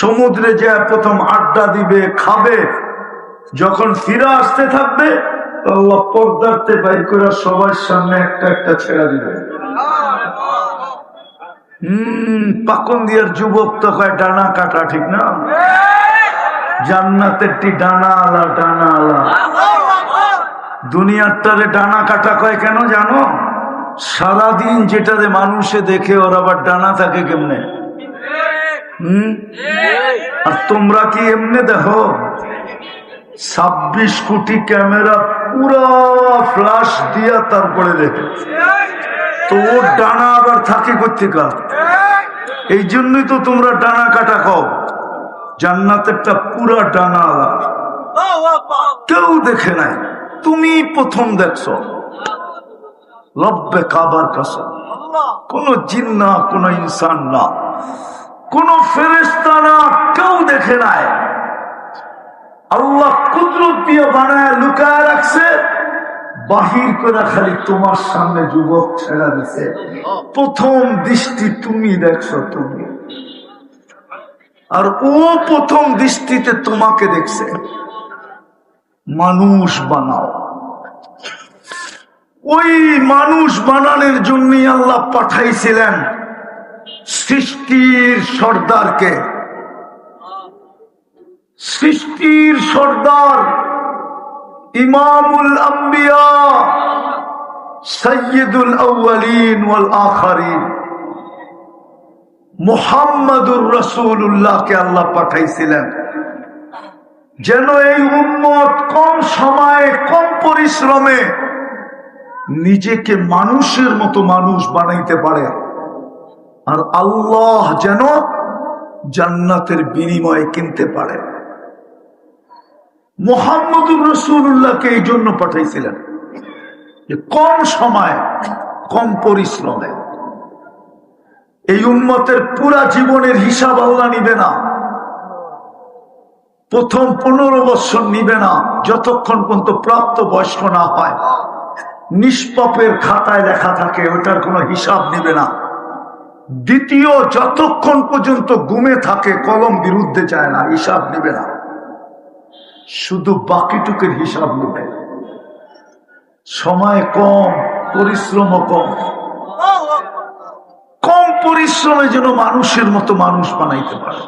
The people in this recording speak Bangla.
সমুদ্রে যে প্রথম আড্ডা দিবে, খাবে, যখন ফিরে আসতে থাকবে আল্লাহ পর্দাতে বাইর করে সবার সামনে একটা একটা ছেড়া দিবে। পাকন দিয়ার যুবক তো কয় ডানা কাটা, ঠিক না? জান্নাতের ডানা আলা, ডানা আলা। দুনিয়ার তারে ডানা কাটা কয় কেন জানো? সারাদিন যেটারে মানুষে দেখে ওর আবার ডানা থাকে কেমনে? আর তোমরা কি এমনি দেখো? 26 কোটি ক্যামেরা পুরা ফ্লাশ দিয়া তারপরে দেখে, তো ওর ডানা আবার থাকে কোথেকে? এই জন্যই তো তোমরা ডানা কাটা খাও। জান্নাতেরটা পুরা ডানা আলা, কেউ দেখে নাই, তুমি প্রথম দেখছো। রব্বে কাবার কসম, কোন জিন না, কোন ইনসান না, কোন ফেরেশতা না, কেউ দেখে নাই। আল্লাহ কুদরত দিয়ে বানায় লুকায় রাখছে, বাহির করে খালি তোমার সামনে যুবক ছেড়া দিছে। প্রথম দৃষ্টি তুমি দেখছো, তুমি। আর ও প্রথম দৃষ্টিতে তোমাকে দেখছে। মানুষ বানাও, ওই মানুষ বানানোর জন্যই আল্লাহ পাঠাইছিলেন সৃষ্টির সর্দারকে। সৃষ্টির সর্দার, ইমামুল আম্বিয়া, সাইয়্যিদুল আউয়ালিন ওয়াল আখিরিন, মুহাম্মাদুর রাসূলুল্লাহকে আল্লাহ পাঠাইছিলেন যেন এই উম্মত কম সময়ে, কম পরিশ্রমে নিজেকে মানুষের মতো মানুষ বানাইতে পারে, আর আল্লাহ যেন জান্নাতের বিনিময়ে কিনতে পারে। মুহাম্মদুর রাসূলুল্লাহকে এই জন্য পাঠাইছিলেন যে কম সময়, কম পরিশ্রমে। এই উম্মতের পুরা জীবনের হিসাব আল্লাহ নিবে না, প্রথম 15 বছর নিবে না, যতক্ষণ পর্যন্ত প্রাপ্ত বয়স্ক না হয়। নিষ্পাপের খাতায় লেখা থাকে, ওটার কোনো হিসাব নিবে না। দ্বিতীয়, যতক্ষণ পর্যন্ত ঘুমে থাকে, কলম বিরুদ্ধে যায় না, হিসাব নিবে না। শুধু বাকিটুকের হিসাব নেবে। সময় কম, পরিশ্রম কম। কম পরিশ্রমে যেন মানুষের মতো মানুষ বানাইতে পারে।